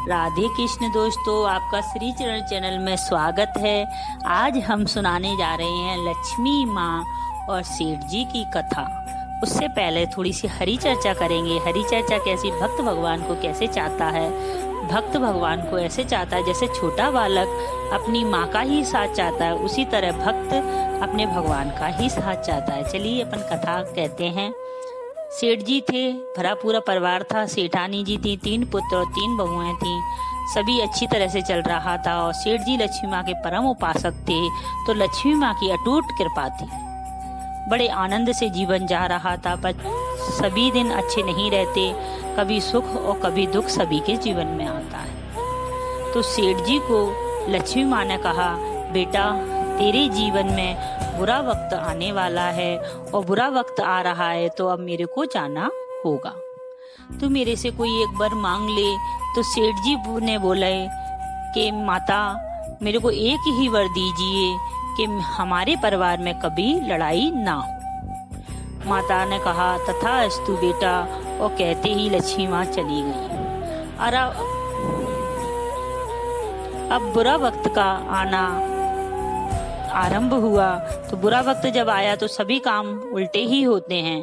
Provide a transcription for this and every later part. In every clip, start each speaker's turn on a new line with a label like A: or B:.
A: राधे कृष्ण दोस्तों, आपका श्री चरण चैनल में स्वागत है। आज हम सुनाने जा रहे हैं लक्ष्मी माँ और सेठ जी की कथा। उससे पहले थोड़ी सी हरि चर्चा करेंगे। हरि चर्चा कैसी? भक्त भगवान को कैसे चाहता है। भक्त भगवान को ऐसे चाहता है जैसे छोटा बालक अपनी माँ का ही साथ चाहता है, उसी तरह भक्त अपने भगवान का ही साथ चाहता है। चलिए अपन कथा कहते हैं। सेठ जी थे, भरा पूरा परिवार था। सेठानी जी थी, 3 पुत्र और 3 बहुएं थीं। सभी अच्छी तरह से चल रहा था और सेठ जी लक्ष्मी माँ के परम उपासक थे, तो लक्ष्मी माँ की अटूट कृपा थी। बड़े आनंद से जीवन जा रहा था, पर सभी दिन अच्छे नहीं रहते। कभी सुख और कभी दुख सभी के जीवन में आता है। तो सेठ जी को लक्ष्मी माँ ने कहा, बेटा तेरे जीवन में बुरा वक्त आने वाला है और बुरा वक्त आ रहा है, तो अब मेरे को जाना होगा। तू मेरे से कोई एक बार मांग ले। तो सेठ जी ने बोले कि माता मेरे को एक ही वर दीजिए कि हमारे परिवार में कभी लड़ाई ना हो। माता ने कहा तथास्तु बेटा, और कहते ही लक्ष्मी माँ चली गई। और अब बुरा वक्त का आना आरंभ हुआ। तो बुरा वक्त जब आया तो सभी काम उल्टे ही होते हैं।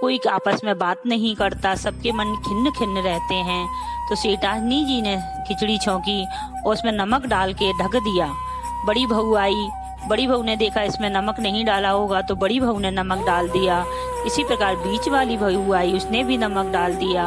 A: कोई आपस में बात नहीं करता, सबके मन खिन्न खिन्न रहते हैं। तो सेठानी जी ने खिचड़ी छौंकी और उसमें नमक डाल के ढक दिया। बड़ी बहू आई, बड़ी बहू ने देखा इसमें नमक नहीं डाला होगा, तो बड़ी बहू ने नमक डाल दिया। इसी प्रकार बीच वाली बहू आई, उसने भी नमक डाल दिया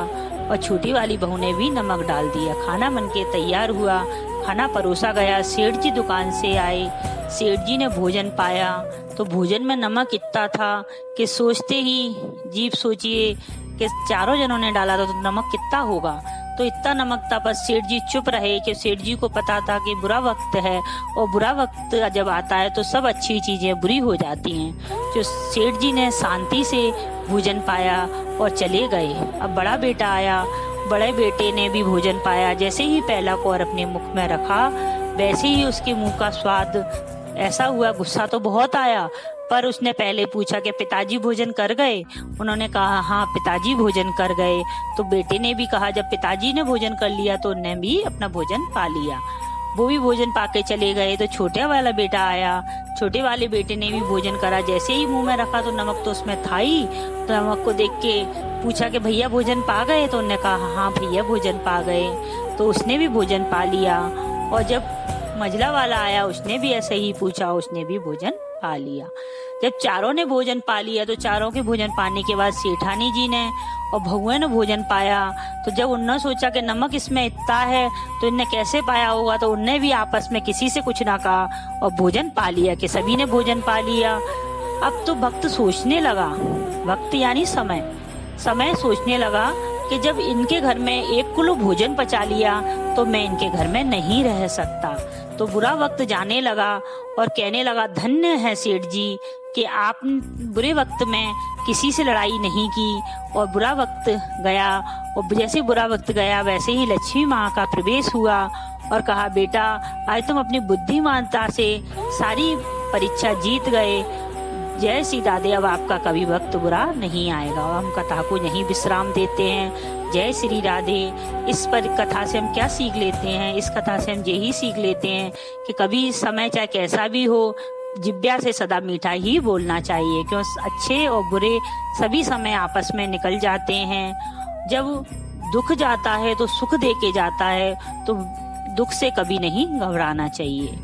A: और छोटी वाली बहू ने भी नमक डाल दिया। खाना बनके तैयार हुआ, खाना परोसा गया। सेठ जी दुकान से आए, सेठ जी ने भोजन पाया तो भोजन में नमक इतना था कि सोचते ही जीभ सोचिए कि चारों जनों ने डाला था तो नमक कितना होगा। तो इतना नमक था, पर सेठ जी चुप रहे कि सेठ जी को पता था कि बुरा वक्त है और बुरा वक्त जब आता है तो सब अच्छी चीजें बुरी हो जाती हैं। जो सेठ जी ने शांति से भोजन पाया और चले गए। अब बड़ा बेटा आया, बड़े बेटे ने भी भोजन पाया। जैसे ही पहला कौर अपने मुख में रखा, वैसे ही उसके मुंह का स्वाद ऐसा हुआ, गुस्सा तो बहुत आया, पर उसने पहले पूछा कि पिताजी भोजन कर गए। उन्होंने कहा हाँ पिताजी भोजन कर गए। तो बेटे ने भी कहा जब पिताजी ने भोजन कर लिया तो उन्होंने भी अपना भोजन पा लिया। वो भी भोजन पाके चले गए। तो छोटे वाला बेटा आया, छोटे वाले बेटे ने भी भोजन करा। जैसे ही मुंह में रखा तो नमक तो उसमें था ही। तो नमक को देख के पूछा कि भैया भोजन पा गए। तो उन्होंने कहा हाँ भैया भोजन पा गए। तो उसने भी भोजन पा लिया। और जब मझला वाला आया, उसने भी ऐसे ही पूछा, उसने भी भोजन पा लिया। जब चारों ने भोजन पा लिया तो चारों के भोजन पाने के बाद सेठानी जी ने और बहुएं ने भोजन पाया। तो जब उन्होंने सोचा कि नमक इसमें इतना है तो इनने कैसे पाया होगा, तो उनने भी आपस में किसी से कुछ ना कहा और भोजन पा लिया कि सभी ने भोजन पा लिया। अब तो भक्त सोचने लगा, वक्त यानी समय सोचने लगा कि जब इनके घर में 1 किलो भोजन पचा लिया तो मैं इनके घर में नहीं रह सकता। तो बुरा वक्त जाने लगा और कहने लगा धन्य है सेठ जी कि आप बुरे वक्त में किसी से लड़ाई नहीं की और बुरा वक्त गया। और जैसे बुरा वक्त गया वैसे ही लक्ष्मी माँ का प्रवेश हुआ और कहा बेटा आज तुम अपनी बुद्धिमानता से सारी परीक्षा जीत गए। जय श्री राधे, अब आपका कभी वक्त बुरा नहीं आएगा। और हम कथा को यहीं विश्राम देते हैं। जय श्री राधे। इस पर कथा से हम क्या सीख लेते हैं? इस कथा से हम यही सीख लेते हैं कि कभी समय चाहे कैसा भी हो, जिब्या से सदा मीठा ही बोलना चाहिए, क्यों अच्छे और बुरे सभी समय आपस में निकल जाते हैं। जब दुख जाता है तो सुख दे के जाता है, तो दुख से कभी नहीं घबराना चाहिए।